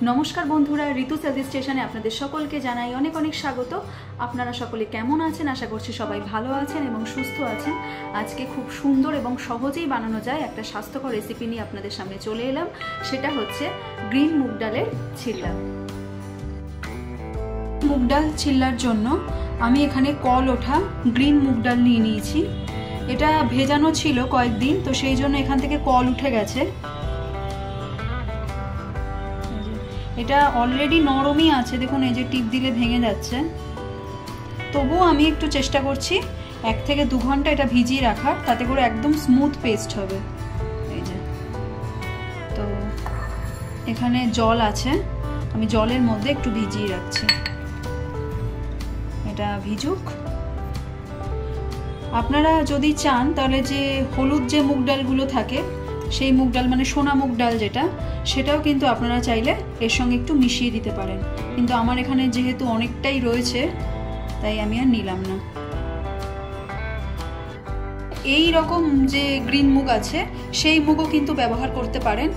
নমস্কার বন্ধুরা, ঋতু হেলথ স্টেশনে আপনাদের সকলকে জানাই অনেক অনেক স্বাগত। আপনারা সকলে কেমন আছেন? আশা করছি সবাই ভালো আছেন এবং সুস্থ আছেন। আজকে খুব সুন্দর এবং সহজেই বানানো যায় একটা স্বাস্থ্যকর রেসিপি নিয়ে আপনাদের সামনে চলে এলাম। সেটা হচ্ছে গ্রিন মুগ ডালের চিল্লা। মুগ ডাল চিল্লার জন্য আমি এখানে কল ওঠা গ্রিন মুগ ডাল নিয়ে নিয়েছি। এটা ভেজানো ছিল কয়েকদিন, তো সেই জন্য এখান থেকে কল উঠে গেছে। এটা অলরেডি নরমই আছে, দেখুন এই যে টিপ দিলে ভেঙে যাচ্ছে। তবুও আমি একটু চেষ্টা করছি 1 থেকে 2 ঘন্টা এটা ভিজিয়ে রাখার, তাতে করে একদম স্মুথ পেস্ট হবে। এই যে তো এখানে জল আছে, আমি জলের মধ্যে একটু ভিজিয়ে রাখছি। এটা ভিজুক। আপনারা যদি চান তাহলে যে হলুদ যে মুগ ডালগুলো থাকে, সেই মুগ ডাল মানে সোনা মুগ ডাল যেটা, সেটাও কিন্তু আপনারা চাইলে এর সঙ্গে একটু মিশিয়ে দিতে পারেন। কিন্তু আমার এখানে যেহেতু অনেকটাই রয়েছে তাই আমি আর নিলাম না। এই রকম যে গ্রিন মুগ আছে সেই মুগও কিন্তু ব্যবহার করতে পারেন।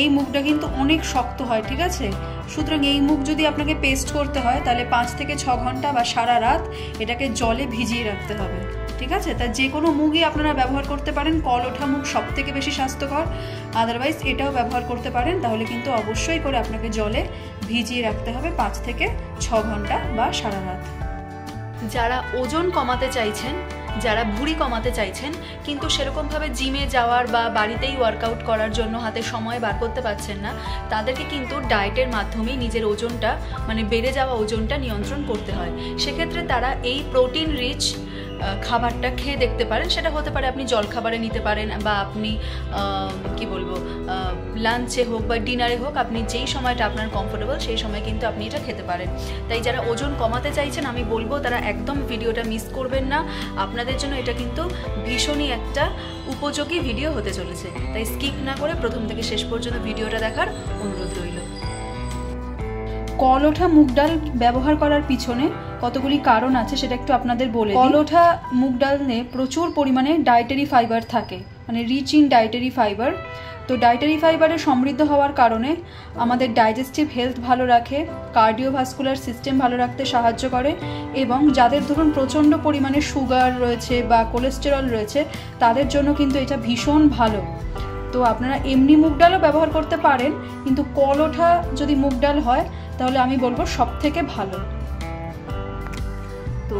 এই মুগটা কিন্তু অনেক শক্ত হয়, ঠিক আছে? সুতরাং এই মুগ যদি আপনাকে পেস্ট করতে হয় তাহলে 5 থেকে 6 ঘন্টা বা সারা রাত এটাকে জলে ভিজিয়ে রাখতে হবে, ঠিক আছে? তা যে কোনো মুগই আপনারা ব্যবহার করতে পারেন। কল ওঠা মুগ সব থেকে বেশি স্বাস্থ্যকর, আদারওয়াইজ এটাও ব্যবহার করতে পারেন। তাহলে কিন্তু অবশ্যই করে আপনাকে জলে ভিজিয়ে রাখতে হবে 5 থেকে 6 ঘন্টা বা সারা রাত। যারা ওজন কমাতে চাইছেন, যারা ভুঁড়ি কমাতে চাইছেন কিন্তু সেরকমভাবে জিমে যাওয়ার বা বাড়িতেই ওয়ার্কআউট করার জন্য হাতে সময় বার করতে পারছেন না, তাদেরকে কিন্তু ডায়েটের মাধ্যমেই নিজের ওজনটা মানে বেড়ে যাওয়া ওজনটা নিয়ন্ত্রণ করতে হয়। সেক্ষেত্রে তারা এই প্রোটিন রিচ খাবারটা খেয়ে দেখতে পারেন। সেটা হতে পারে আপনি জলখাবারে নিতে পারেন, বা আপনি কি বলবো লাঞ্চে হোক বা ডিনারে হোক, আপনি যেই সময়টা আপনার কমফোর্টেবল সেই সময় কিন্তু আপনি এটা খেতে পারেন। তাই যারা ওজন কমাতে চাইছেন আমি বলবো তারা একদম ভিডিওটা মিস করবেন না। আপনাদের জন্য এটা কিন্তু ভীষণই একটা উপযোগী ভিডিও হতে চলেছে, তাই স্কিপ না করে প্রথম থেকে শেষ পর্যন্ত ভিডিওটা দেখার অনুরোধ রইল। কল ওঠা মুগ ডাল ব্যবহার করার পিছনে কতগুলি কারণ আছে সেটা একটু আপনাদের বলে দিই। কল ওঠা মুগ ডালে প্রচুর পরিমাণে ডায়েটারি ফাইবার থাকে, মানে রিচ ইন ডায়েটারি ফাইবার। তো ডায়েটারি ফাইবারে সমৃদ্ধ হওয়ার কারণে আমাদের ডাইজেস্টিভ হেলথ ভালো রাখে, কার্ডিওভাস্কুলার সিস্টেম ভালো রাখতে সাহায্য করে, এবং যাদের ধরুন প্রচণ্ড পরিমাণে সুগার রয়েছে বা কোলেস্টেরল রয়েছে তাদের জন্য কিন্তু এটা ভীষণ ভালো। তো আপনারা এমনি মুগ ডালও ব্যবহার করতে পারেন, কিন্তু কল ওঠা যদি মুগ ডাল হয় তাহলে আমি বলবো সব থেকে ভালো। তো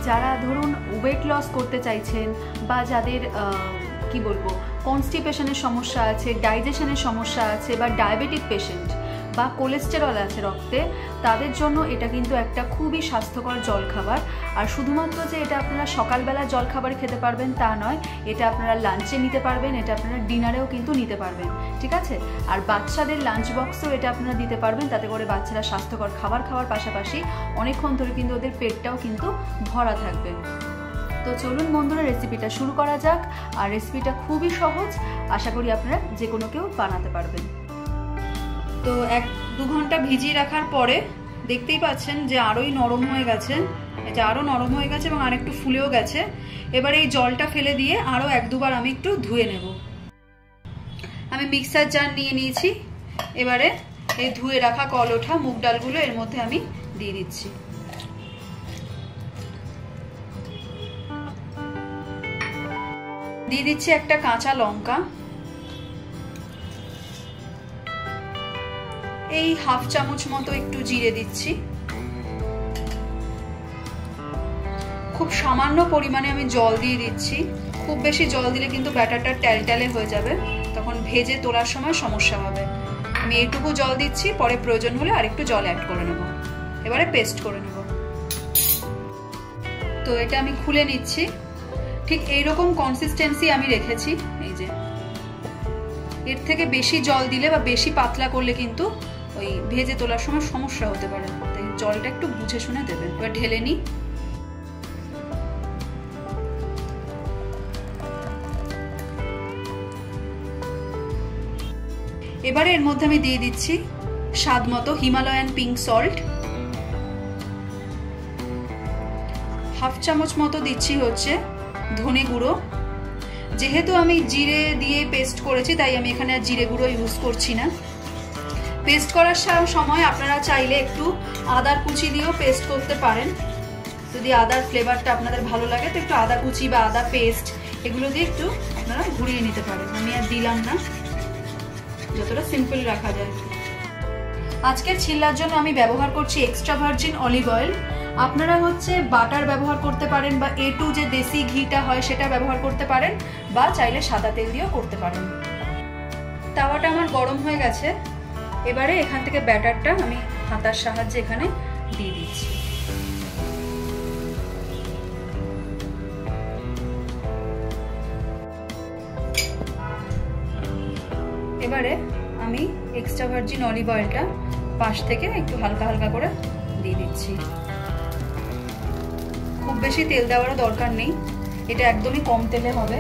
যারা ধরুন ওয়েট লস করতে চাইছেন, বা যাদের কি বলবো কনস্টিপেশনের সমস্যা আছে, ডাইজেশনের সমস্যা আছে, বা ডায়াবেটিক পেশেন্ট বা কোলেস্টেরল আছে রক্তে, তাদের জন্য এটা কিন্তু একটা খুবই স্বাস্থ্যকর জলখাবার। আর শুধুমাত্র যে এটা আপনারা সকালবেলা জলখাবার খেতে পারবেন তা নয়, এটা আপনারা লাঞ্চে নিতে পারবেন, এটা আপনারা ডিনারেও কিন্তু নিতে পারবেন, ঠিক আছে? আর বাচ্চাদের লাঞ্চ বক্সেও এটা আপনারা দিতে পারবেন, তাতে করে বাচ্চারা স্বাস্থ্যকর খাবার খাওয়ার পাশাপাশি অনেকক্ষণ ধরে কিন্তু ওদের পেটটাও কিন্তু ভরা থাকবে। তো চলুন বন্ধুরা, রেসিপিটা শুরু করা যাক। আর রেসিপিটা খুবই সহজ, আশা করি আপনারা যে কোনো কেউ বানাতে পারবেন। তো 1-2 ঘন্টা ভিজিয়ে রাখার পরে দেখতেই পাচ্ছেন যে আরোই নরম হয়ে গেছে। এটা আরও নরম হয়ে গেছে এবং আরেকটু ফুলেও গেছে। এবার এই জলটা ফেলে দিয়ে আরও 1-2 বার আমি একটু ধুয়ে নেব। আমি মিক্সার জার নিয়ে নিয়েছি। এবারে এই ধুয়ে রাখা কল ওঠা মুগ ডালগুলো এর মধ্যে আমি দিয়ে দিচ্ছি। দিয়ে দিচ্ছি একটা কাঁচা লঙ্কা, এই 1/2 চামচ মতো একটু জিরে দিচ্ছি। খুব সামান্য পরিমাণে আমি জল দিয়ে দিচ্ছি। খুব বেশি জল দিলে কিন্তু ব্যাটারটা ট্যালট্যালে হয়ে যাবে, তখন ভেজে তোলার সময় সমস্যা হবে। আমি এইটুকু জল দিচ্ছি, পরে প্রয়োজন হলে আরেকটু জল অ্যাড করে নেব। এবারে পেস্ট করে নেব। তো এটা আমি খুলে নিচ্ছি। ঠিক এইরকম কনসিস্টেন্সি আমি রেখেছি। এই যে এর থেকে বেশি জল দিলে বা বেশি পাতলা করলে কিন্তু ওই ভেজে তোলার সময় সমস্যা হতে পারে, তাই জলটা একটু বুঝে শুনে দেবেন। এবার ঢেলে নিই। এবারে এর মধ্যে আমি দিয়ে দিচ্ছি স্বাদ মতো হিমালয়ান পিঙ্ক সল্ট। 1/2 চামচ মতো দিচ্ছি হচ্ছে ধনে গুঁড়ো। যেহেতু আমি জিরে দিয়ে পেস্ট করেছি তাই আমি এখানে আর জিরে গুঁড়ো ইউজ করছি না। পেস্ট করার সময় আপনারা চাইলে একটু আদার কুচি দিয়েও পেস্ট করতে পারেন। যদি আদার ফ্লেভারটা আপনাদের ভালো লাগে তো একটু আদা কুচি বা আদা পেস্ট এগুলো দিয়ে একটু আপনারা ঘুরিয়ে নিতে পারেন। আমি আর দিলাম না, যতটা সিম্পল রাখা যায়। আজকের চিল্লার জন্য আমি ব্যবহার করছি এক্সট্রা ভার্জিন অলিভ অয়েল। আপনারা বাটার ব্যবহার করতে পারেন বা A2 যে দেশি ঘিটা হয় সেটা ব্যবহার করতে পারেন, বা চাইলে সাদা তেল দিয়েও করতে পারেন। তাওয়াটা আমার গরম হয়ে গেছে। এবারে এখান থেকে ব্যাটারটা আমি হাতার সাহায্যে এখানে দিয়ে দিচ্ছি। এবারে আমি এক্সট্রা ভার্জিন অলিভ অয়েলটা পাশ থেকে একটু হালকা হালকা করে দিয়ে দিচ্ছি। খুব বেশি তেল দেওয়ারও দরকার নেই, এটা একদমই কম তেলে হবে।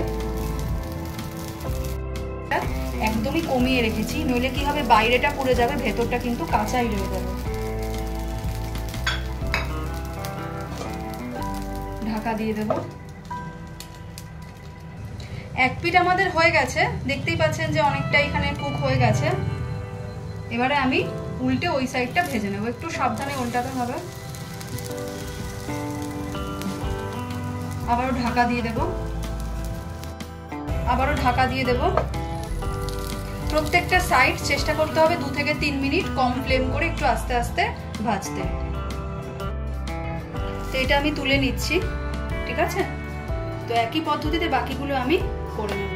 একদমই কমিয়ে রেখেছি, নইলে কি হবে বাইরেটা পুড়ে যাবে, ভেতরটা কিন্তু কাঁচাই রয়ে যাবে। ঢাকা দিয়ে দেব। এক পিঠ আমাদের হয়ে গেছে, দেখতেই পাচ্ছেন যে অনেকটা এখানে কুক হয়ে গেছে। এবারে আমি উল্টে ওই সাইডটা ভেজে নেব, একটু সাবধানে উল্টাতে হবে। আবারও ঢাকা দিয়ে দেব, আবারও ঢাকা দিয়ে দেব। প্রত্যেকটা সাইড চেষ্টা করতে হবে 2 থেকে 3 মিনিট কম ফ্লেম করে একটু আস্তে আস্তে ভাজতে। তো এটা আমি তুলে নিচ্ছি, ঠিক আছে? তো একই পদ্ধতিতে বাকিগুলো আমি করে নেব।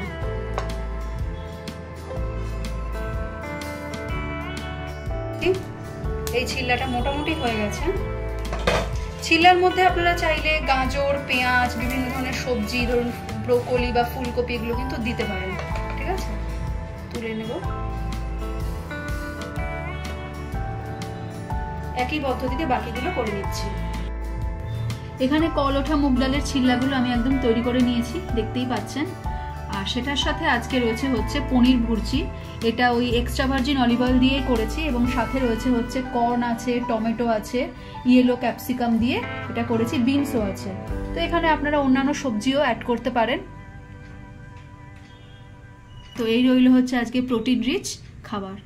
এই চিল্লাটা মোটামুটি হয়ে গেছে। চিল্লার মধ্যে আপনারা চাইলে গাজর, পেঁয়াজ, বিভিন্ন ধরনের সবজি, ধরুন ব্রোকলি বা ফুলকপি, এগুলো কিন্তু দিতে পারেন, ঠিক আছে? তুলে নেব। একই পদ্ধতিতে বাকিগুলো করে নিচ্ছি। এখানে কল ওঠা মুগ ডালের চিল্লাগুলো আমি একদম তৈরি করে নিয়েছি, দেখতেই পাচ্ছেন। আর সেটার সাথে আজকে রয়েছে পনির ভুর্জি। এটা ওই এক্সট্রা ভার্জিন অলিভ অয়েল দিয়ে করেছি, এবং সাথে রয়েছে কর্ন আছে, টমেটো আছে, ইয়েলো ক্যাপসিকাম দিয়ে এটা করেছি, বিনসও আছে। তো এখানে আপনারা অন্যান্য সবজিও অ্যাড করতে পারেন। তো এই রইল আজকে প্রোটিন রিচ খাবার।